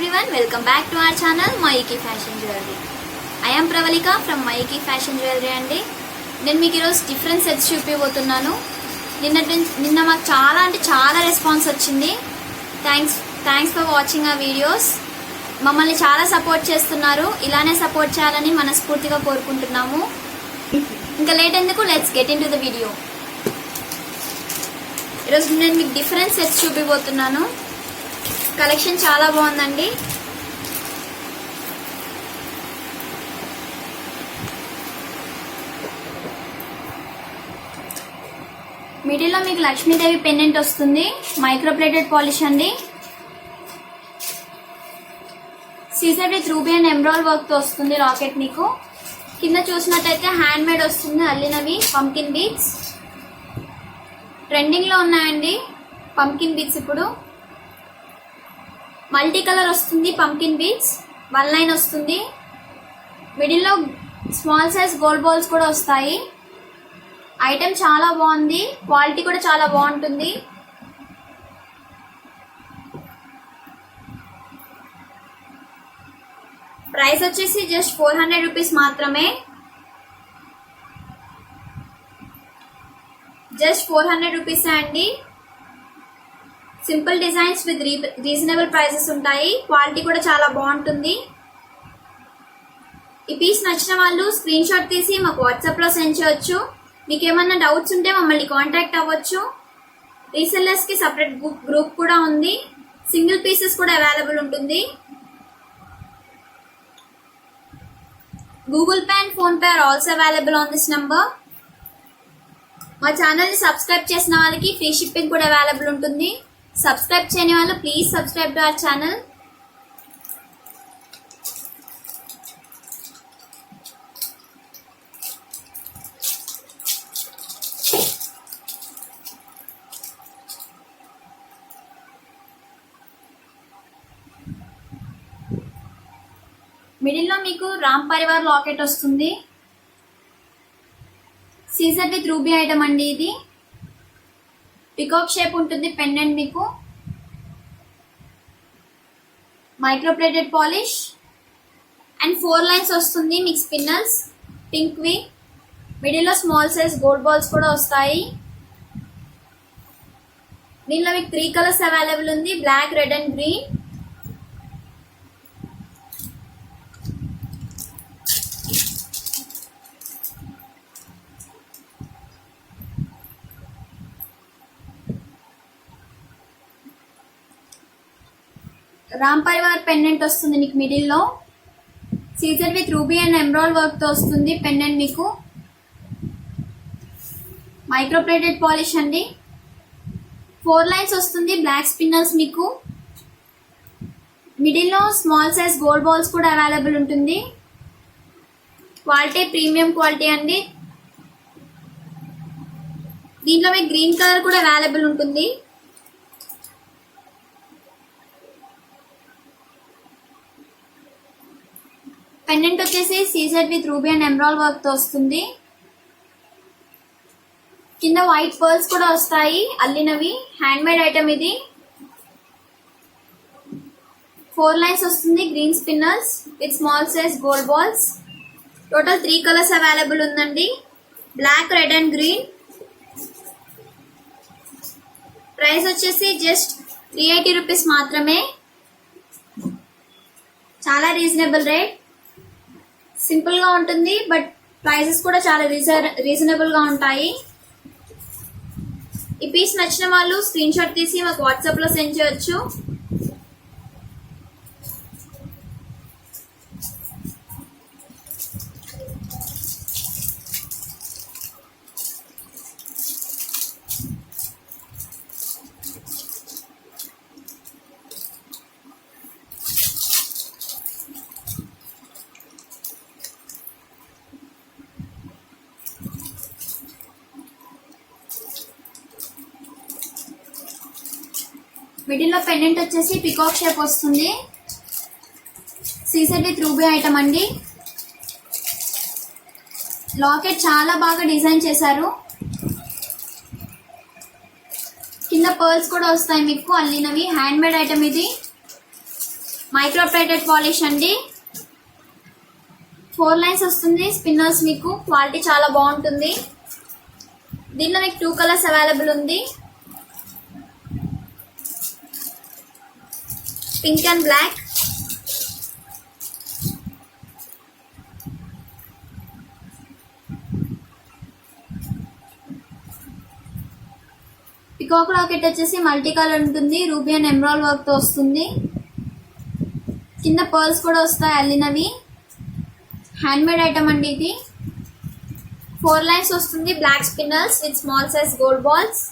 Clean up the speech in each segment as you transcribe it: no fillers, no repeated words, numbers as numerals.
everyone, welcome back to our channel Mayuki Fashion Jewelry. I am Pravalika from Mayuki Fashion Jewelry అండి. నేను మీకు ఈరోజు different sets చూపిపోతున్నాను. నిన్న మాకు చాలా రెస్పాన్స్ వచ్చింది. Thanks for watching our videos. మమ్మల్ని చాలా సపోర్ట్ చేస్తున్నారు. ఇలానే సపోర్ట్ చేయాలని మనస్ఫూర్తిగా కోరుకుంటున్నాము. ఇంకా లేట్ ఎందుకు, let's get in to the video. ఈరోజు నేను మీకు డిఫరెంట్ సెట్స్ చూపిపోతున్నాను. కలెక్షన్ చాలా బాగుందండి. మిడిల్లో మీకు లక్ష్మీదేవి పెండెంట్ వస్తుంది. మైక్రో ప్లేటెడ్ పాలిష్ అండి. CZ with ruby and emerald work తో వస్తుంది రాకెట్. మీకు కింద చూసినట్టయితే హ్యాండ్ మేడ్ వస్తుంది. అల్లినవి పంకిన్ బీడ్స్ ట్రెండింగ్ లో ఉన్నాయండి. పంకిన్ బీడ్స్ ఇప్పుడు మల్టీ కలర్ వస్తుంది. పంకిన్ బీడ్స్ 1 లైన్ వస్తుంది. మిడిల్లో స్మాల్ సైజ్ గోల్డ్ బాల్స్ కూడా వస్తాయి. ఐటెం చాలా బాగుంది. క్వాలిటీ కూడా చాలా బాగుంటుంది. ప్రైస్ వచ్చేసి జస్ట్ 400 రూపీస్ మాత్రమే. జస్ట్ 400 రూపీస్ అండి. Simple designs with reasonable prices ఉంటాయి. క్వాలిటీ కూడా చాలా బాగుంటుంది. ఈ పీస్ నచ్చిన వాళ్ళు స్క్రీన్ షాట్ తీసి మాకు వాట్సాప్ లో సెండ్ చేయొచ్చు. మీకు ఏమన్నా డౌట్స్ ఉంటే మమ్మల్ని కాంటాక్ట్ అవ్వచ్చు. రీసెల్లర్స్ కి సపరేట్ గ్రూప్ కూడా ఉంది. సింగిల్ పీసెస్ కూడా అవైలబుల్ ఉంటుంది. Google Pay and PhonePe are also available on this number. మా ఛానల్ ని సబ్స్క్రైబ్ చేసిన వాళ్ళకి ఫ్రీ షిప్పింగ్ కూడా అవైలబుల్ ఉంటుంది. సబ్స్క్రైబ్ చేయని వాళ్ళు please subscribe to our channel. మిడిల్లో మీకు రామ్ పరివార్ లాకెట్ వస్తుంది. సీజర్ విత్ రూబీ ఐటమ్ అండి. ఇది పికాక్ షేప్ ఉంటుంది పెండెంట్. మీకు micro plated polish and 4 lines వస్తుంది. మీకు స్పిన్నల్స్ పింక్ వి. మిడిల్లో స్మాల్ సైజ్ గోల్డ్ బాల్స్ కూడా వస్తాయి. దీనిలో మీకు 3 కలర్స్ అవైలబుల్ ఉంది. Black, red and green. Ram Parivar pendant వస్తుంది మీకు మిడిల్లో. CZ with ruby and emerald work తో వస్తుంది పెండెంట్. మీకు మైక్రో ప్లేటెడ్ పాలిష్ అండి. 4 లైన్స్ వస్తుంది. బ్లాక్ స్పిన్నర్స్ మీకు. మిడిల్లో స్మాల్ సైజ్ గోల్డ్ బాల్స్ కూడా అవైలబుల్ ఉంటుంది. క్వాలిటీ ప్రీమియం క్వాలిటీ అండి. దీంట్లో మీకు గ్రీన్ కలర్ కూడా అవైలబుల్ ఉంటుంది. పెండెంట్ వచ్చేసి Caesar with ruby and emerald work తో వస్తుంది. కింద వైట్ పర్ల్స్ కూడా వస్తాయి అల్లినవి. హ్యాండ్ మేడ్ ఐటమ్ ఇది. 4 లైన్స్ వస్తుంది. Green spinners with small size gold balls. Total 3 colours available ఉందండి. Black, red and green. Price వచ్చేసి జస్ట్ 380 రూపీస్ మాత్రమే. చాలా రీజనబుల్ రేట్. సింపుల్ గా ఉంటుంది బట్ ప్రైసెస్ కూడా చాలా రీజనబుల్ గా ఉంటాయి. ఈ పీస్ నచ్చిన వాళ్ళు స్క్రీన్ షాట్ తీసి మాకు వాట్సాప్ లో సెండ్ చేయొచ్చు. మిడిల్లో పెండెంట్ వచ్చేసి పికాక్ షేప్ వస్తుంది. సీజర్ విత్ రూబీ ఐటమ్ అండి. లాకెట్ చాలా బాగా డిజైన్ చేశారు. కింద పర్ల్స్ కూడా వస్తాయి మీకు అల్లినవి. హ్యాండ్ మేడ్ ఐటమ్ ఇది. మైక్రో ప్లేటెడ్ పాలిష్ అండి. 4 లైన్స్ వస్తుంది స్పిన్నర్స్. మీకు క్వాలిటీ చాలా బాగుంటుంది. దీనిలో మీకు 2 కలర్స్ అవైలబుల్ ఉంది, pink and black. Peacock locket వచ్చేసి మల్టీ కలర్ ఉంటుంది, రూబీ అండ్ ఎమరాల్డ్ వర్క్ తో వస్తుంది. కింద పర్ల్స్ కూడా వస్తాయి అల్లినవి. హ్యాండ్ మేడ్ ఐటమ్ అండి ఇది. 4 లైన్స్ వస్తుంది, black spinners with small size gold balls.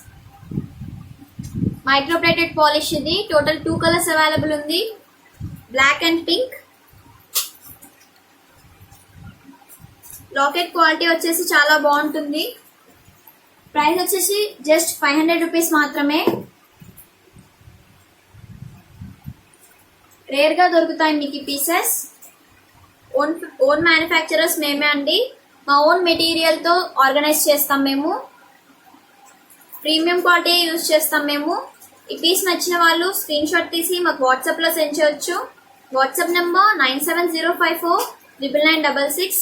Micro plated polish ఇది. టోటల్ 2 కలర్స్ అవైలబుల్ ఉంది, black and pink. Locket quality వచ్చేసి చాలా బాగుంటుంది. ప్రైస్ వచ్చేసి జస్ట్ 500 రూపీస్ మాత్రమే. రేర్ గా దొరుకుతాయి మీకు ఈ పీసెస్. ఓన్ మ్యానుఫ్యాక్చరర్స్ మేమే అండి. మా ఓన్ మెటీరియల్ తో ఆర్గనైజ్ చేస్తాం మేము. ప్రీమియం క్వాలిటీ యూజ్ చేస్తాం మేము. ఈ పీస్ నచ్చిన వాళ్ళు స్క్రీన్ షాట్ తీసి మాకు వాట్సాప్ లో సెండ్ చేయొచ్చు. WhatsApp number 9705499966.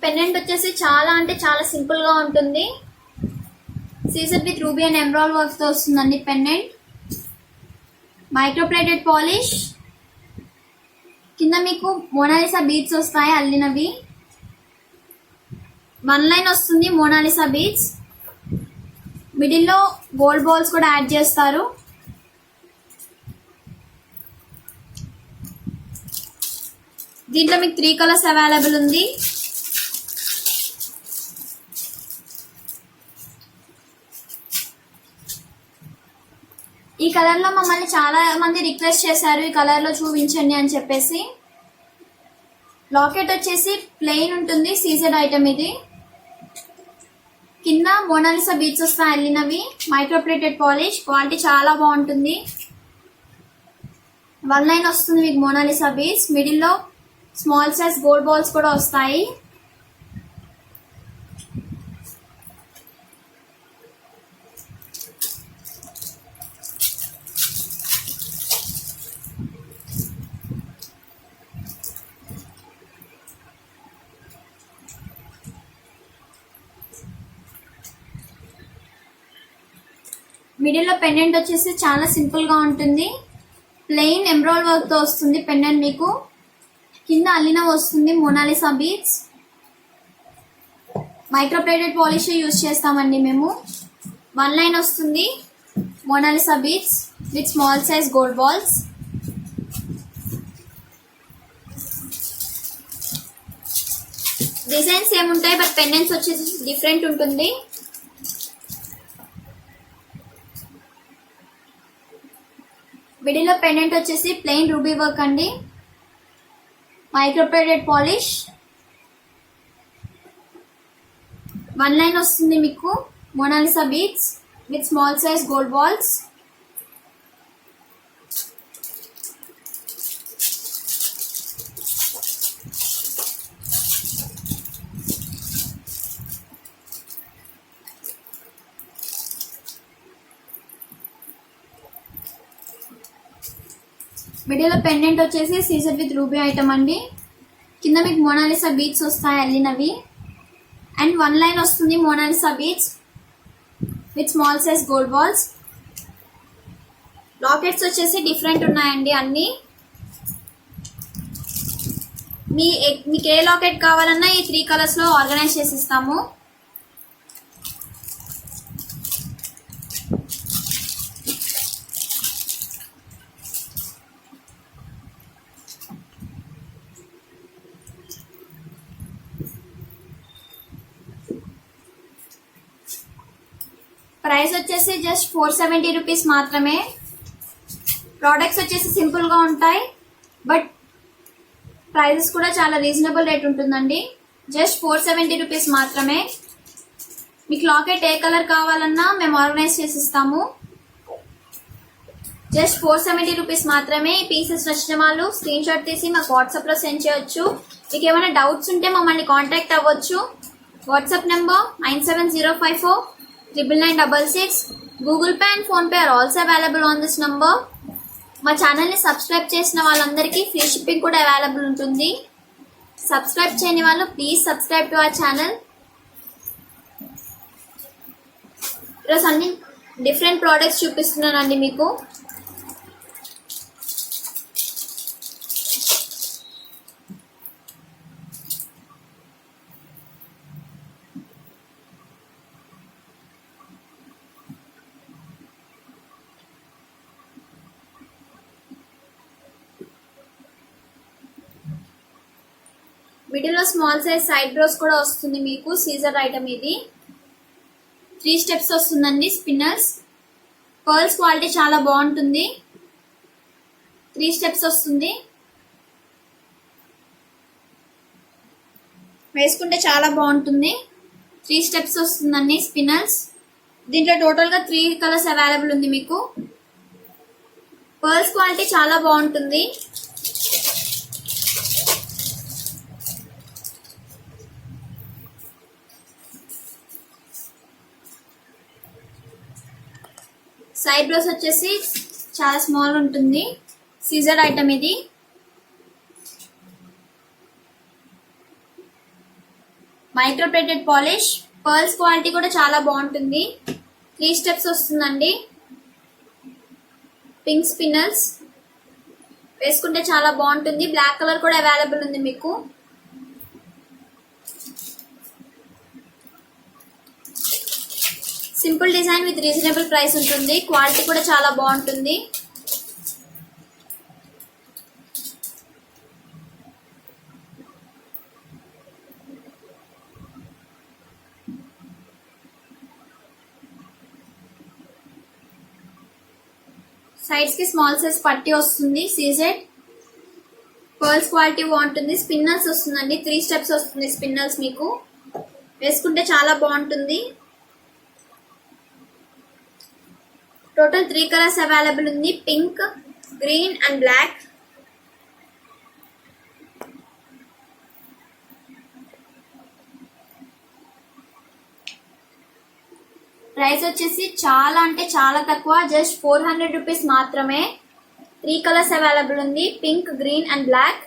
పెండెంట్ వచ్చేసి చాలా అంటే చాలా సింపుల్ గా ఉంటుంది. Caesar with ruby and emerald works తో వస్తుందండి పెండెంట్. Micro plated polish. కింద మీకు మోనాలిసా బీడ్స్ వస్తాయి అల్లినవి. 1 లైన్ వస్తుంది మోనాలిసా బీడ్స్. మిడిల్ లో గోల్డ్ బాల్స్ కూడా యాడ్ చేస్తారు. దీంట్లో మీకు 3 కలర్స్ అవైలబుల్ ఉంది. ఈ కలర్ లో మమ్మల్ని చాలా మంది రిక్వెస్ట్ చేశారు ఈ కలర్ లో చూపించండి అని చెప్పేసి. లాకెట్ వచ్చేసి ప్లెయిన్ ఉంటుంది, సీజెడ్ ఐటమ్ ఇది. కింద మోనాలిసా బీడ్స్ వస్తాయి అల్లినవి. Micro plated polish. క్వాలిటీ చాలా బాగుంటుంది. 1 లైన్ వస్తుంది మీకు మోనాలిసా బీడ్స్. మిడిల్ లో స్మాల్ సైజ్ గోల్డ్ బాల్స్ కూడా వస్తాయి. మిడిల్ లో పెండెంట్ వచ్చేసి చాలా సింపుల్ గా ఉంటుంది. ప్లెయిన్ ఎమరాల్డ్ వర్క్ తో వస్తుంది పెండెంట్ మీకు. కింద అల్లిన వస్తుంది Mona Lisa beads. Micro plated polish use చేస్తామండి మేము. 1 లైన్ వస్తుంది Mona Lisa beads with small size gold balls. Designs ఏముంటాయి బట్ పెండెంట్స్ వచ్చేసి డిఫరెంట్ ఉంటుంది. మిడిల్ లో పెండెంట్ వచ్చేసి ప్లెయిన్ రూబీ వర్క్ అండి. Micro plated polish. 1 లైన్ వస్తుంది మీకు Mona Lisa beads with small size gold balls. Middle లో పెండెంట్ వచ్చేసి సీజర్ విత్ రూబీ ఐటమ్ అండి. కింద మీకు మోనాలిసా బీడ్స్ వస్తాయి అల్లినవి. అండ్ 1 లైన్ వస్తుంది Mona Lisa beads with small size gold balls. Lockets వచ్చేసి డిఫరెంట్ ఉన్నాయండి అన్ని. మీకు ఏ లాకెట్ కావాలన్నా ఈ 3 కలర్స్ లో ఆర్గనైజ్ చేసి ఇస్తాము. ప్రైస్ వచ్చేసి జస్ట్ 470 రూపీస్ మాత్రమే. ప్రోడక్ట్స్ వచ్చేసి సింపుల్ గా ఉంటాయి బట్ ప్రైజెస్ కూడా చాలా రీజనబుల్ రేట్ ఉంటుందండి. జస్ట్ 470 రూపీస్ మాత్రమే. మీకు లాకెట్ ఏ కలర్ కావాలన్నా మేము ఆర్గనైజ్ చేసి ఇస్తాము. జస్ట్ 470 రూపీస్ మాత్రమే. ఈ పీసెస్ నచ్చిన వాళ్ళు స్క్రీన్ షాట్ తీసి మాకు వాట్సాప్ లో సెండ్ చేయొచ్చు. మీకు ఏమైనా డౌట్స్ ఉంటే మమ్మల్ని కాంటాక్ట్ అవ్వచ్చు. WhatsApp number 9704499966. Google Pay and PhonePe are also available on this number. మా ఛానల్ని సబ్స్క్రైబ్ చేసిన వాళ్ళందరికీ ఫ్రీ షిప్పింగ్ కూడా అవైలబుల్ ఉంటుంది. సబ్స్క్రైబ్ చేయని వాళ్ళు please subscribe to our channel. ఈరోజు అన్ని డిఫరెంట్ ప్రోడక్ట్స్ చూపిస్తున్నానండి మీకు. మిడిల్ లో స్మాల్ సైజ్ సైడ్ బ్రోస్ కూడా వస్తుంది మీకు. సీజర్ ఐటమ్ ఇది. 3 స్టెప్స్ వస్తుందండి. స్పిన్నర్స్ పర్ల్స్ క్వాలిటీ చాలా బాగుంటుంది. 3 స్టెప్స్ వస్తుంది. వేసుకుంటే చాలా బాగుంటుంది. 3 స్టెప్స్ వస్తుందండి స్పిన్నర్స్. దీంట్లో టోటల్ గా 3 కలర్స్ అవైలబుల్ ఉంది మీకు. పర్ల్స్ క్వాలిటీ చాలా బాగుంటుంది. సైడ్ బ్రోస్ వచ్చేసి చాలా స్మాల్ ఉంటుంది. సీజర్ ఐటమ్ ఇది. Micro plated polish. Pearls quality కూడా చాలా బాగుంటుంది. 3 స్టెప్స్ వస్తుందండి. Pink spinners. వేసుకుంటే చాలా బాగుంటుంది. బ్లాక్ కలర్ కూడా అవైలబుల్ ఉంది మీకు. Simple design with reasonable price ఉంటుంది. క్వాలిటీ కూడా చాలా బాగుంటుంది. సైడ్స్ కి స్మాల్ సైజ్ పట్టీ వస్తుంది. సీజెడ్. పర్ల్స్ క్వాలిటీ బాగుంటుంది. స్పిన్నర్స్ వస్తుందండి. 3 స్టెప్స్ వస్తుంది స్పిన్నర్స్ మీకు. వేసుకుంటే చాలా బాగుంటుంది. టోటల్ 3 కలర్స్ అవైలబుల్ ఉంది. Pink, green and black. Price వచ్చేసి చాలా అంటే చాలా తక్కువ. జస్ట్ 400 రూపీస్ మాత్రమే. 3 కలర్స్ అవైలబుల్ ఉంది. Pink, green and black.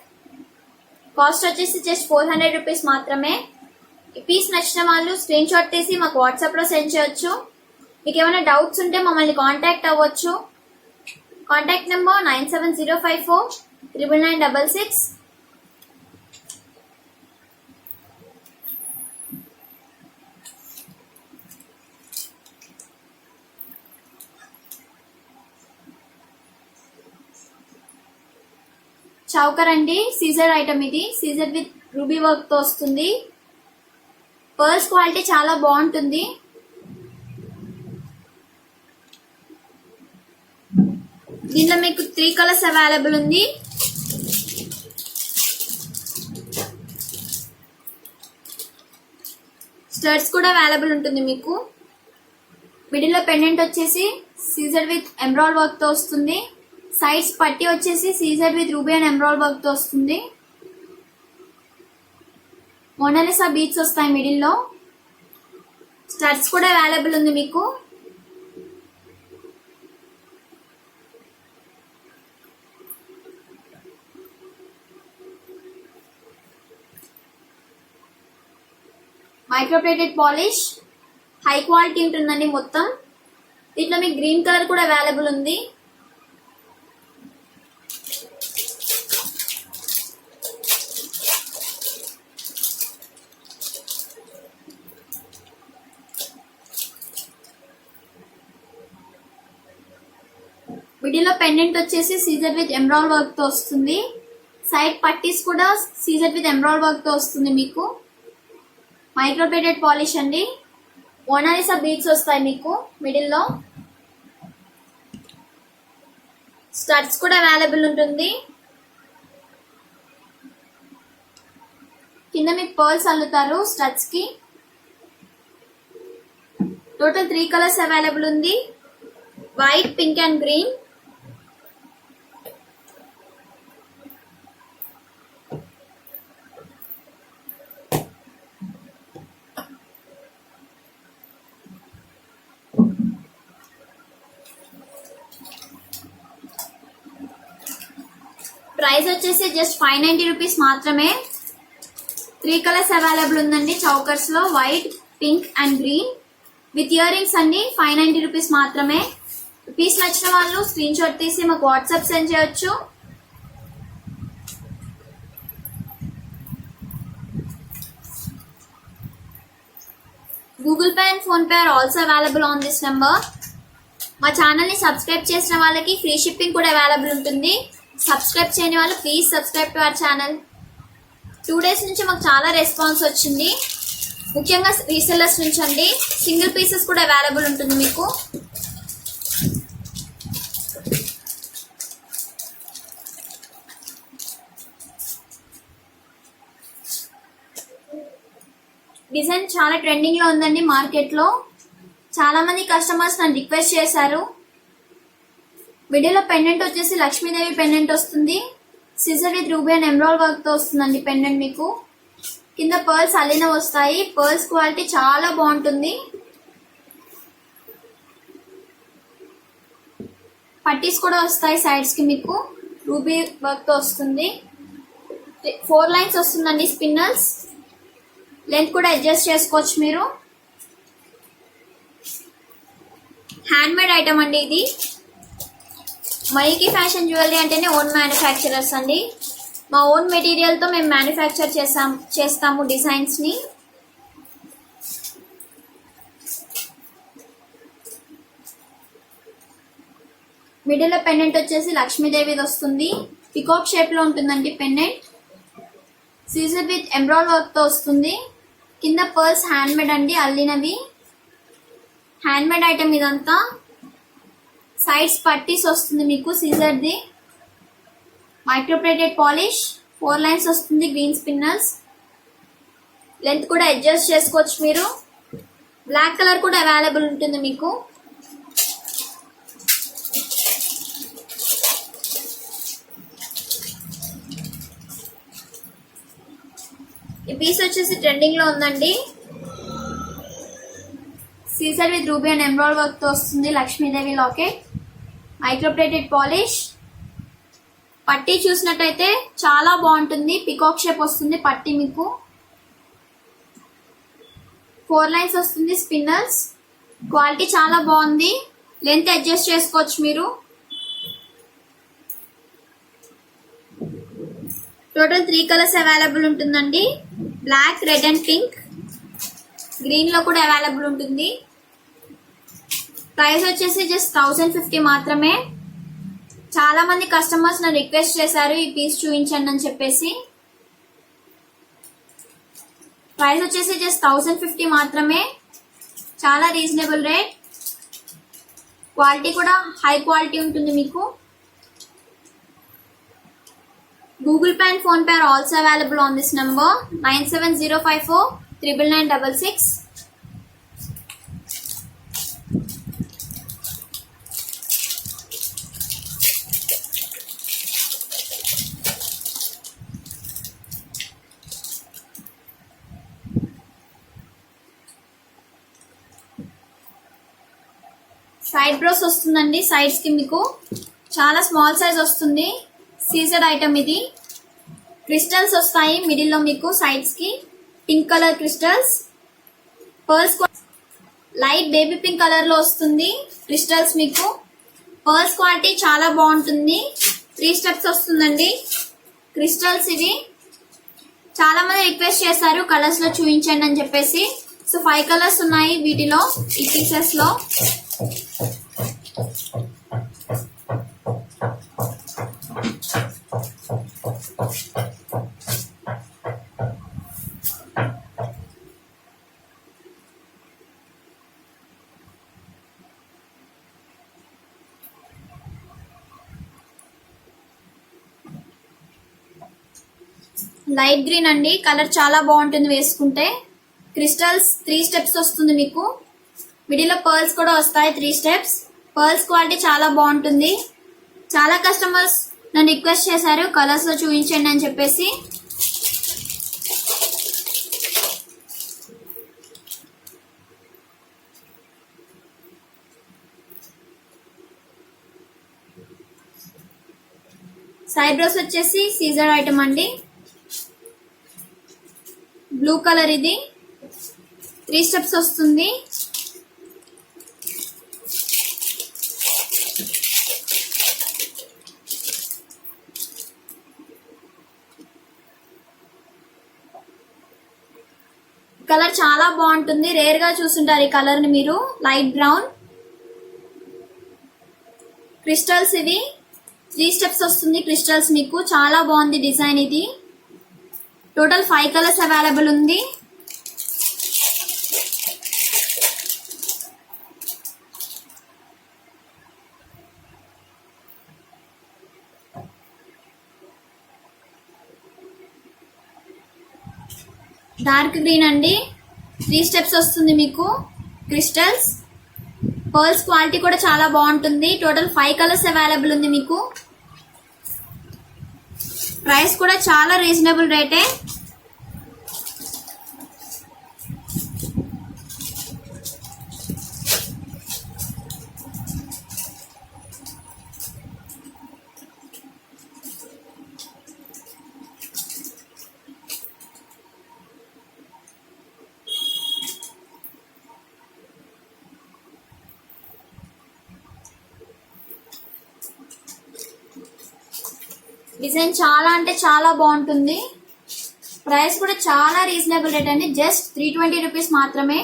Cost వచ్చేసి జస్ట్ 400 రూపీస్ మాత్రమే. ఈ పీస్ నచ్చిన వాళ్ళు స్క్రీన్ షాట్ తీసి మాకు వాట్సాప్ లో సెండ్ చేయొచ్చు. మీకు ఏమైనా డౌట్స్ ఉంటే మమ్మల్ని కాంటాక్ట్ అవ్వచ్చు. Contact number 9704499966. చౌకర్ అండి. సీజర్ ఐటమ్ ఇది. సీజర్ విత్ రూబీ వర్క్ తో వస్తుంది. పర్ల్స్ క్వాలిటీ చాలా బాగుంటుంది. దీంట్లో మీకు 3 కలర్స్ అవైలబుల్ ఉంది. స్టర్ట్స్ కూడా అవైలబుల్ ఉంటుంది మీకు. మిడిల్ లో పెండెంట్ వచ్చేసి సీజర్ విత్ ఎంబ్రాయిడ్ వర్క్ తో వస్తుంది. సైడ్స్ పట్టీ వచ్చేసి Caesar with ruby and emerald work తో వస్తుంది. మోనాలిసా బీడ్స్ వస్తాయి మిడిల్ లో. స్టర్ట్స్ కూడా అవైలబుల్ ఉంది మీకు. Micro plated polish. High quality ఉంటుందండి మొత్తం. దీంట్లో మీకు గ్రీన్ కలర్ కూడా అవైలబుల్ ఉంది. మిడిల్ లో పెండెంట్ వచ్చేసి సీజర్ విత్ ఎంబ్రాయిడ్ వర్క్ తో వస్తుంది. సైడ్ పట్టీస్ కూడా సీజర్ విత్ ఎంబ్రాయిడ్ వర్క్ తో వస్తుంది మీకు. మైక్రో ప్లేటెడ్ పాలిష్ అండి. మోనాలిసా బీడ్స్ వస్తాయి మీకు మిడిల్ లో. స్టడ్స్ కూడా అవైలబుల్ ఉంటుంది. కింద మీకు పర్ల్స్ అల్లుతారు స్టడ్స్ కి. టోటల్ 3 కలర్స్ అవైలబుల్ ఉంది, white, pink and green. Price వచ్చేసి జస్ట్ 590 రూపీస్ మాత్రమే. 3 కలర్స్ అవైలబుల్ ఉందండి చౌకర్స్ లో, white, pink and green with ear rings అండి. 590 రూపీస్ మాత్రమే. పీస్ నచ్చిన వాళ్ళు స్క్రీన్ షాట్ తీసి మాకు వాట్సాప్ సెండ్ చేయొచ్చు. Google Pay and PhonePe are also available on this number. మా ఛానల్ ని సబ్స్క్రైబ్ చేసిన వాళ్ళకి ఫ్రీ షిప్పింగ్ కూడా అవైలబుల్ ఉంటుంది. సబ్స్క్రైబ్ చేయని వాళ్ళు please subscribe to our channel. 2 days నుంచి మాకు చాలా రెస్పాన్స్ వచ్చింది, ముఖ్యంగా రీసెల్లర్స్ నుంచి అండి. సింగిల్ పీసెస్ కూడా అవైలబుల్ ఉంటుంది మీకు. డిజైన్ చాలా ట్రెండింగ్ లో ఉందండి మార్కెట్ లో. చాలా మంది కస్టమర్స్ నన్ను రిక్వెస్ట్ చేశారు. మిడిల్ లో పెండెంట్ వచ్చేసి లక్ష్మీదేవి పెండెంట్ వస్తుంది, సిజర్ with ruby and emerald work తో వస్తుందండి పెండెంట్ మీకు. కింద పర్ల్స్ అల్లిన వస్తాయి. పర్ల్స్ క్వాలిటీ చాలా బాగుంటుంది. పట్టీస్ కూడా వస్తాయి సైడ్స్ కి మీకు, రూబీ వర్క్ తో వస్తుంది. 4 లైన్స్ వస్తుందండి స్పిన్నల్స్. లెంత్ కూడా అడ్జస్ట్ చేసుకోవచ్చు మీరు. హ్యాండ్ మేడ్ ఐటమ్ అండి ఇది. మైకి ఫ్యాషన్ జ్యువెలరీ అంటేనే ఓన్ మ్యానుఫ్యాక్చరర్స్ అండి. మా ఓన్ మెటీరియల్ తో మేము మ్యానుఫ్యాక్చర్ చేస్తాము డిజైన్స్ ని. మిడిల్ లో పెండెంట్ వచ్చేసి లక్ష్మీదేవిది వస్తుంది, పికాక్ షేప్ లో ఉంటుందండి పెండెంట్. సీజర్ విత్ ఎంబ్రాయిడరీ వర్క్ తో వస్తుంది. కింద పర్ల్స్ హ్యాండ్ మేడ్ అండి, అల్లినవి. హ్యాండ్ మేడ్ ఐటమ్ ఇదంతా. సైడ్స్ పట్టీస్ వస్తుంది మీకు సీజర్ ది. మైక్రోప్లేటెడ్ పాలిష్, 4 లైన్స్ వస్తుంది, గ్రీన్ స్పిన్నర్స్. లెంత్ కూడా అడ్జస్ట్ చేసుకోవచ్చు మీరు. బ్లాక్ కలర్ కూడా అవైలబుల్ ఉంటుంది మీకు. ఈ పీస్ వచ్చేసి ట్రెండింగ్ లో ఉందండి. సీజర్ with ruby and emerald work తో వస్తుంది, లక్ష్మీదేవి లాకెట్, మైక్రోప్లేటెడ్ పాలిష్. పట్టీ చూసినట్టయితే చాలా బాగుంటుంది, పికాక్ షేప్ వస్తుంది పట్టీ మీకు. 4 లైన్స్ వస్తుంది స్పిన్నర్స్. క్వాలిటీ చాలా బాగుంది, లెంత్ అడ్జస్ట్ చేసుకోవచ్చు మీరు. టోటల్ 3 కలర్స్ అవైలబుల్ ఉంటుందండి, black, red and pink. Green లో కూడా అవైలబుల్ ఉంటుంది. ప్రైస్ వచ్చేసి జస్ట్ 1050 మాత్రమే. చాలా మంది కస్టమర్స్ నా రిక్వెస్ట్ చేశారు ఈ పీస్ చూపించండి అని చెప్పేసి. ప్రైస్ వచ్చేసి జస్ట్ 1050 మాత్రమే, చాలా రీజనబుల్ రేట్. క్వాలిటీ కూడా హై క్వాలిటీ ఉంటుంది మీకు. Google Pay and PhonePe are also available on this number 9705499966. Side brooch వస్తుందండి, సైడ్స్ కి మీకు చాలా స్మాల్ సైజ్ వస్తుంది. సీజర్డ్ ఐటమ్ ఇది. క్రిస్టల్స్ వస్తాయి మిడిల్ లో మీకు, సైడ్స్ కి pink colour crystals. Pearls light baby pink colour లో వస్తుంది క్రిస్టల్స్ మీకు. పర్ల్స్ క్వాలిటీ చాలా బాగుంటుంది. 3 స్టెప్స్ వస్తుందండి క్రిస్టల్స్ ఇవి. చాలా మంది రిక్వెస్ట్ చేశారు కలర్స్ లో చూపించండి అని చెప్పేసి. సో 5 కలర్స్ ఉన్నాయి వీటిలో, ఈ పీసెస్ లో. లైట్ గ్రీన్ అండి, కలర్ చాలా బాగుంటుంది వేసుకుంటే. క్రిస్టల్స్ 3 స్టెప్స్ వస్తుంది మీకు. మిడిల్ లో పర్ల్స్ కూడా వస్తాయి 3 స్టెప్స్. పర్ల్స్ క్వాలిటీ చాలా బాగుంటుంది. చాలా కస్టమర్స్ నన్ను రిక్వెస్ట్ చేశారు కలర్స్ లో చూపించండి అని చెప్పేసి. సైడ్ బ్రోస్ వచ్చేసి సీజర్ ఐటమ్ అండి, బ్లూ కలర్. ఇది 3 స్టెప్స్ వస్తుంది. కలర్ చాలా బాగుంటుంది, రేర్ గా చూస్తుంటారు ఈ కలర్ ని మీరు. లైట్ బ్రౌన్ క్రిస్టల్స్, ఇవి 3 స్టెప్స్ వస్తుంది. క్రిస్టల్స్ మీకు చాలా బాగుంది డిజైన్. ఇది టోటల్ 5 కలర్స్ అవైలబుల్ ఉంది. డార్క్ గ్రీన్ అండి, 3 స్టెప్స్ వస్తుంది మీకు. క్రిస్టల్స్ పర్ల్స్ క్వాలిటీ కూడా చాలా బాగుంటుంది. టోటల్ 5 కలర్స్ అవైలబుల్ ఉంది మీకు. ప్రైస్ కూడా చాలా రీజనబుల్ రేటే. డిజైన్ చాలా అంటే చాలా బాగుంటుంది. ప్రైస్ కూడా చాలా రీజనబుల్ రేట్ అండి, జస్ట్ 320 రూపీస్ మాత్రమే.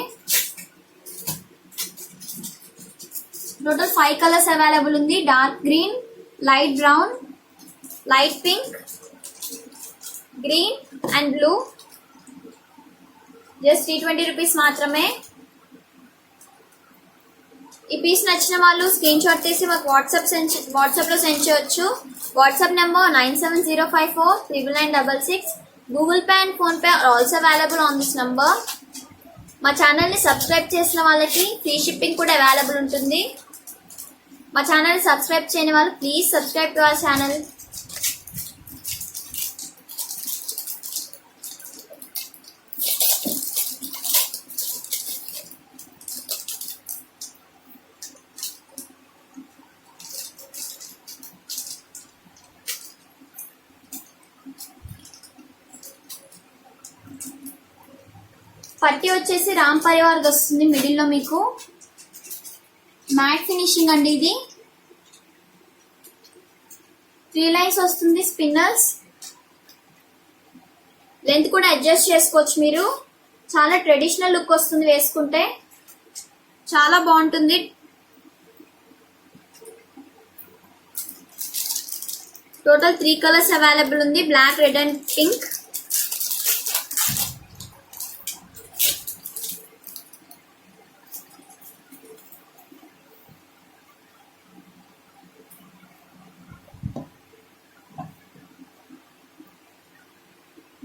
టోటల్ 5 కలర్స్ అవైలబుల్ ఉంది. Dark green, light brown, light pink, green and blue. Just 320 rupees మాత్రమే. ఈ పీస్ నచ్చిన వాళ్ళు స్క్రీన్ షాట్ తీసి మాకు వాట్సాప్ లో సెండ్ చేయొచ్చు. WhatsApp number 9704999966. Google Pay and PhonePe are also available on this number. మా ఛానల్ ని సబ్స్క్రైబ్ చేసిన వాళ్ళకి ఫ్రీ షిప్పింగ్ కూడా అవైలబుల్ ఉంటుంది. మా ఛానల్ ని సబ్స్క్రైబ్ చేయని వాళ్ళు please subscribe to our channel. పట్టి వచ్చేసి రామ్ పరివార్ వస్తుంది మిడిల్ లో మీకు. మ్యాట్ ఫినిషింగ్ అండి ఇది. 3 లైన్స్ వస్తుంది స్పిన్నర్స్. లెంత్ కూడా అడ్జస్ట్ చేసుకోవచ్చు మీరు. చాలా ట్రెడిషనల్ లుక్ వస్తుంది వేసుకుంటే, చాలా బాగుంటుంది. టోటల్ 3 కలర్స్ అవైలబుల్ ఉంది, black, red and pink.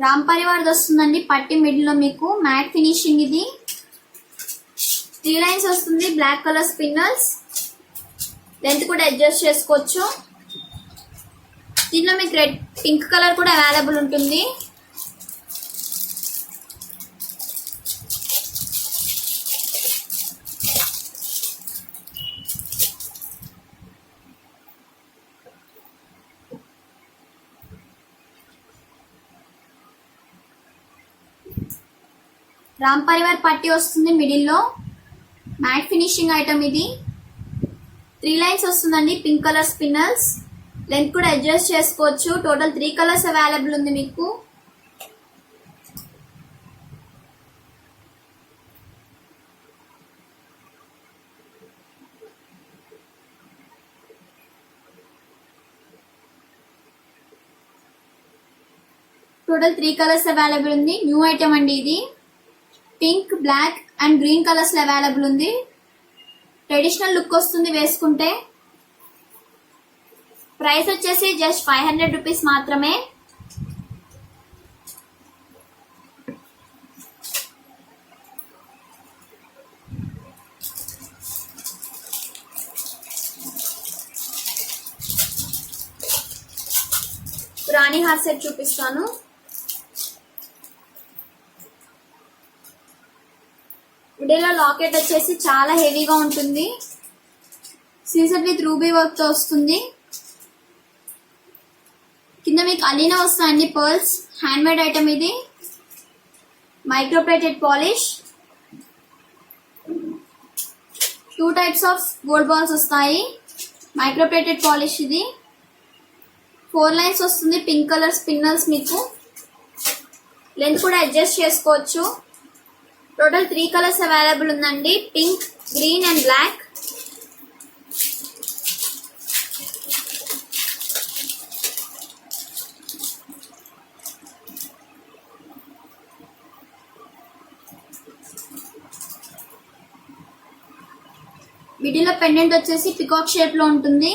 Ram Parivar వస్తుందండి పట్టి మిడిల్ లో మీకు. మ్యాట్ ఫినిషింగ్ ఇది. 3 లైన్స్ వస్తుంది, బ్లాక్ కలర్ స్పిన్నర్స్. లెంత్ కూడా అడ్జస్ట్ చేసుకోవచ్చు. దీనిలో మీకు రెడ్, పింక్ కలర్ కూడా అవైలబుల్ ఉంటుంది. రామ్ పరివార్ పట్టి వస్తుంది మిడిల్ లో. మ్యాట్ ఫినిషింగ్ ఐటమ్ ఇది. 3 లైన్స్ వస్తుందండి, పింక్ కలర్ స్పిన్నర్స్. లెంత్ కూడా అడ్జస్ట్ చేసుకోవచ్చు. టోటల్ 3 కలర్స్ అవైలబుల్ ఉంది మీకు. టోటల్ 3 కలర్స్ అవైలబుల్ ఉంది. న్యూ ఐటమ్ అండి ఇది. Pink, black and green colours లో అవైలబుల్ ఉంది. ట్రెడిషనల్ లుక్ వస్తుంది వేసుకుంటే. ప్రైస్ వచ్చేసి జస్ట్ 500 రూపీస్ మాత్రమే. రాణి హార్ సెట్ చూపిస్తాను. మిడిల్లో లాకెట్ వచ్చేసి చాలా హెవీగా ఉంటుంది. సీజర్ విత్ రూబీ వర్క్ తో వస్తుంది. కింద మీకు అలీనా వస్తాయండి పర్ల్స్. హ్యాండ్ మేడ్ ఐటమ్ ఇది. Micro plated polish. 2 types of gold balls వస్తాయి. మైక్రోప్లేటెడ్ పాలిష్ ఇది. 4 లైన్స్ వస్తుంది. Pink colour spinners. మీకు లెంత్ కూడా అడ్జస్ట్ చేసుకోవచ్చు. టోటల్ 3 కలర్స్ అవైలబుల్ ఉందండి. Pink, green and black. Middle pendant వచ్చేసి పికాక్ షేప్ లో ఉంటుంది.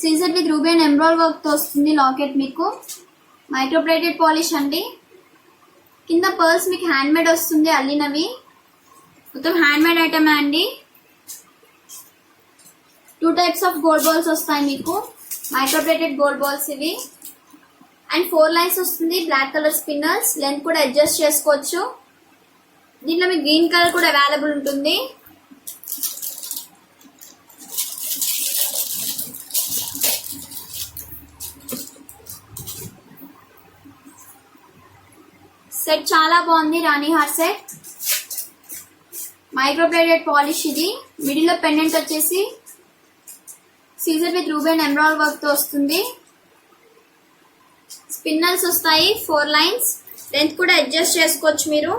Caesar with ruby and emerald work తో వస్తుంది లాకెట్ మీకు. మైక్రోప్లేటెడ్ పాలిష్ అండి. కింద పర్ల్స్ మీకు హ్యాండ్ మేడ్ వస్తుంది. అల్లినవి మొత్తం హ్యాండ్ మేడ్ ఐటమే అండి. 2 టైప్స్ ఆఫ్ గోల్డ్ బాల్స్ వస్తాయి మీకు. మైక్రోప్లేటెడ్ గోల్డ్ బాల్స్ ఇవి. అండ్ 4 లైన్స్ వస్తుంది. Black colour spinners. లెంత్ కూడా అడ్జస్ట్ చేసుకోవచ్చు. దీంట్లో మీకు గ్రీన్ కలర్ కూడా అవైలబుల్ ఉంటుంది. సెట్ చాలా బాగుంది. రాణి హార్ సెట్. మైక్రోప్లేటెడ్ పాలిష్ ఇది. మిడిల్ లో పెండెంట్ వచ్చేసి Caesar with ruby and emerald work తో వస్తుంది. స్పిన్నర్స్ వస్తాయి. 4 లైన్స్. లెంత్ కూడా అడ్జస్ట్ చేసుకోవచ్చు మీరు.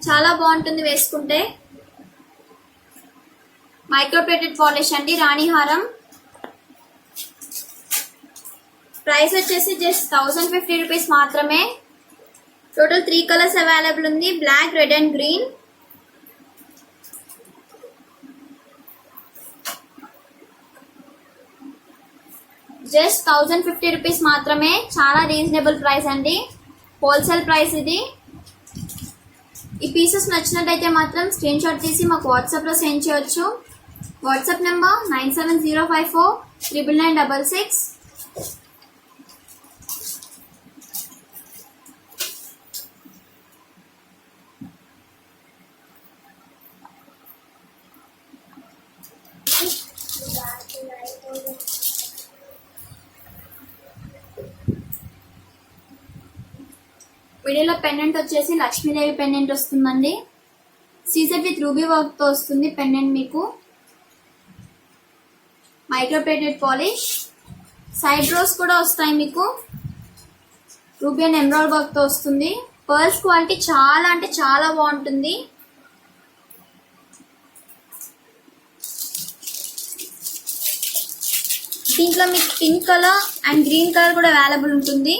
చాలా బాగుంటుంది వేసుకుంటే. మైక్రోప్లేటెడ్ పాలిష్ అండి. రాణి హారం. ప్రైస్ వచ్చేసి జస్ట్ 1050 రూపీస్ మాత్రమే. టోటల్ 3 కలర్స్ అవైలబుల్ ఉంది. Black, red and green. Just 1050 rupees మాత్రమే. చాలా రీజనబుల్ ప్రైస్ అండి. హోల్సేల్ ప్రైస్ ఇది. ఈ పీసెస్ నచ్చినట్టయితే మాత్రం స్క్రీన్ షాట్ తీసి మాకు వాట్సాప్ లో సెండ్ చేయొచ్చు. WhatsApp number 9705499966. మిడిల్లో పెండెంట్ వచ్చేసి లక్ష్మీదేవి పెండెంట్ వస్తుందండి. సీజర్ విత్ రూబీ వర్క్ తో వస్తుంది పెండెంట్ మీకు. Microplated polish. సైడ్ రోస్ కూడా వస్తాయి మీకు. రూబీ అండ్ ఎంబ్రాయిడ్ వర్క్ తో వస్తుంది. పర్ల్స్ క్వాలిటీ చాలా అంటే చాలా బాగుంటుంది. దీంట్లో మీకు pink colour and green colour కూడా అవైలబుల్ ఉంటుంది.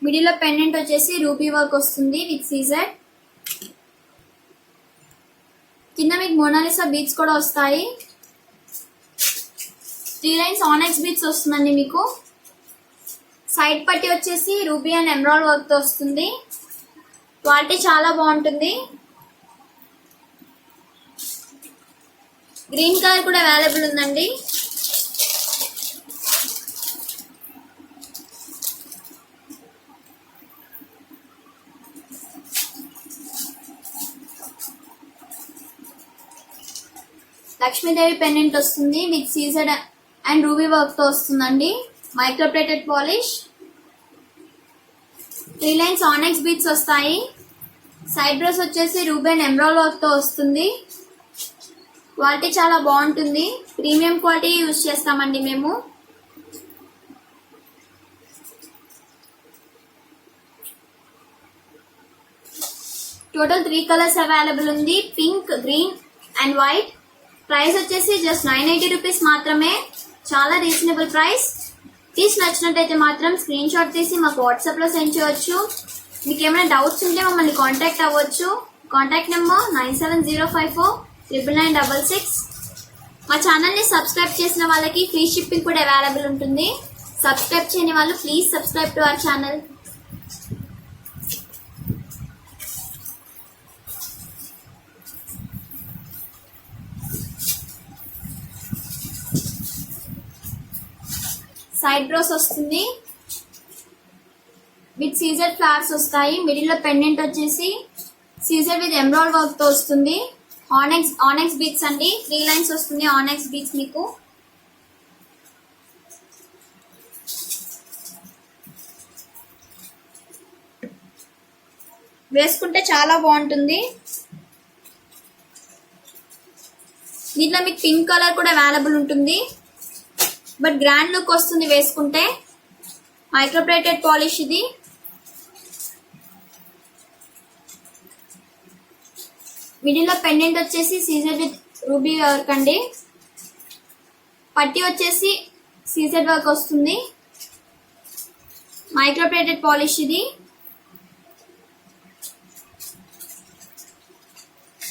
మిడిల్ లో పెండెంట్ వచ్చేసి రూబీ వర్క్ వస్తుంది విత్ సీజర్. కింద మీకు మోనాలిసా బీడ్స్ కూడా వస్తాయి. 3 లైన్స్ ఆనెక్స్ బీడ్స్ వస్తుందండి మీకు. సైడ్ పట్టి వచ్చేసి రూబీ అండ్ ఎంబ్రాయిడ్ వర్క్ తో వస్తుంది. క్వాలిటీ చాలా బాగుంటుంది. గ్రీన్ కలర్ కూడా అవైలబుల్ ఉందండి. లక్ష్మీదేవి పెండెంట్ వస్తుంది విత్ సీజర్ అండ్ రూబీ వర్క్ తో వస్తుందండి. Micro plated polish. 3 lines onyx beads వస్తాయి. సైడ్ బ్రష్ వచ్చేసి రూబీ అండ్ ఎంబ్రాయిడ్ వర్క్ తో వస్తుంది. క్వాలిటీ చాలా బాగుంటుంది. ప్రీమియం క్వాలిటీ యూజ్ చేస్తామండి మేము. టోటల్ 3 కలర్స్ అవైలబుల్ ఉంది. Pink, green and white. Price వచ్చేసి జస్ట్ 980 రూపీస్ మాత్రమే. చాలా రీజనబుల్ ప్రైస్. పీస్ నచ్చినట్టయితే మాత్రం స్క్రీన్ షాట్ తీసి మాకు వాట్సాప్ లో సెండ్ చేయొచ్చు. మీకు ఏమైనా డౌట్స్ ఉంటే మమ్మల్ని కాంటాక్ట్ అవ్వచ్చు. Contact number 9705499966. మా ఛానల్ని సబ్స్క్రైబ్ చేసిన వాళ్ళకి ఫ్రీ షిప్పింగ్ కూడా అవైలబుల్ ఉంటుంది. సబ్స్క్రైబ్ చేయని వాళ్ళు please subscribe to our channel. Side bros వస్తుంది విత్ సీజర్ ఫ్లవర్స్ వస్తాయి. మిడిల్ లో పెండెంట్ వచ్చేసి సీజర్ విత్ ఎంబ్రాయిడ్ వర్క్ తో వస్తుంది. ఆనెక్స్ బీట్స్ అండి, 3 లైన్స్ వస్తుంది ఆనెక్స్ బీట్స్ మీకు. వేసుకుంటే చాలా బాగుంటుంది. దీంట్లో మీకు పింక్ కలర్ కూడా అవైలబుల్ ఉంటుంది, బట్ గ్రాండ్ లుక్ వస్తుంది వేసుకుంటే. మైక్రోప్లేటెడ్ పాలిష్ ఇది. మిడిల్ లో పెండెంట్ వచ్చేసి సీజర్ విత్ రూబీ వర్క్ అండి. పట్టి వచ్చేసి సీజర్ వర్క్ వస్తుంది. మైక్రోప్లేటెడ్ పాలిష్ ఇది.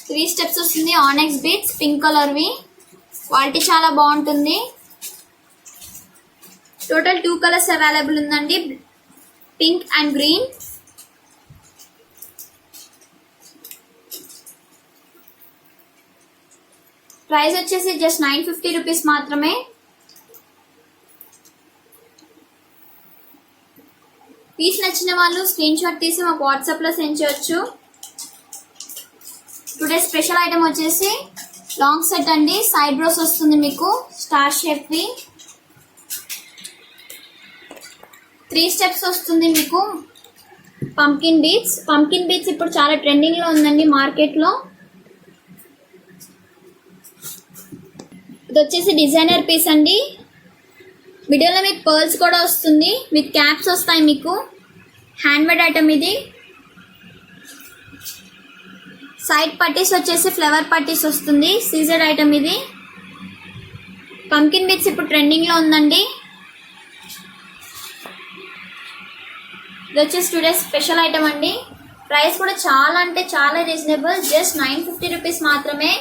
3 స్టెప్స్ వస్తుంది ఆనెక్స్ బీట్స్ పింక్ కలర్ వి. క్వాలిటీ చాలా బాగుంటుంది. టోటల్ 2 కలర్స్ అవైలబుల్ ఉందండి, పింక్ అండ్ గ్రీన్. ప్రైస్ వచ్చేసి జస్ట్ 950 రూపీస్ మాత్రమే. పీస్ నచ్చిన వాళ్ళు స్క్రీన్ షాట్ తీసి మాకు వాట్సాప్ లో సెండ్ చేయొచ్చు. టుడే స్పెషల్ ఐటమ్ వచ్చేసి లాంగ్ సెట్ అండి. సైడ్ బ్రోస్ వస్తుంది మీకు స్టార్ షేప్ వి. 3 స్టెప్స్ వస్తుంది మీకు. పంకిన్ బీట్స్ ఇప్పుడు చాలా ట్రెండింగ్ లో ఉందండి మార్కెట్ లో. ఇది వచ్చేసి డిజైనర్ పీస్ అండి. మిడిల్ లో మీకు పర్ల్స్ కూడా వస్తుంది, విత్ క్యాప్స్ వస్తాయి మీకు. హ్యాండ్ మేడ్ ఐటమ్ ఇది. సైడ్ పట్టీస్ వచ్చేసి ఫ్లవర్ పట్టీస్ వస్తుంది. సీజర్డ్ ఐటమ్ ఇది. పంకిన్ బీట్స్ ఇప్పుడు ట్రెండింగ్ లో ఉందండి. ఇది వచ్చేసి టుడే స్పెషల్ ఐటమ్ అండి. ప్రైస్ కూడా చాలా అంటే చాలా రీజనబుల్, జస్ట్ 950 రూపీస్ మాత్రమే.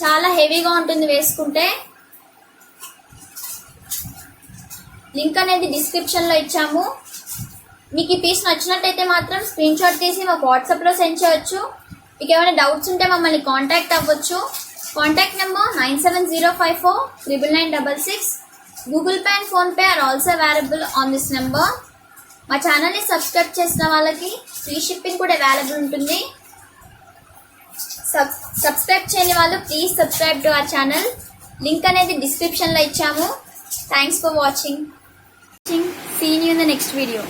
చాలా హెవీగా ఉంటుంది వేసుకుంటే. లింక్ అనేది డిస్క్రిప్షన్ లో ఇచ్చాము. మీకు ఈ పీస్ నచ్చినట్టయితే మాత్రం స్క్రీన్ షాట్ తీసి మాకు వాట్సాప్ లో సెండ్ చేయొచ్చు. మీకు ఏమైనా డౌట్స్ ఉంటే మమ్మల్ని కాంటాక్ట్ అవ్వచ్చు. Contact number 9704999966. Google Pay and PhonePe are also available on this number. మా ఛానల్ని సబ్స్క్రైబ్ చేసిన వాళ్ళకి ఫ్రీ షిప్పింగ్ కూడా అవైలబుల్ ఉంటుంది. సబ్స్క్రైబ్ చేయని వాళ్ళు please subscribe to our channel. Link అనేది డిస్క్రిప్షన్లో ఇచ్చాము. Thanks for watching. See you in the next video.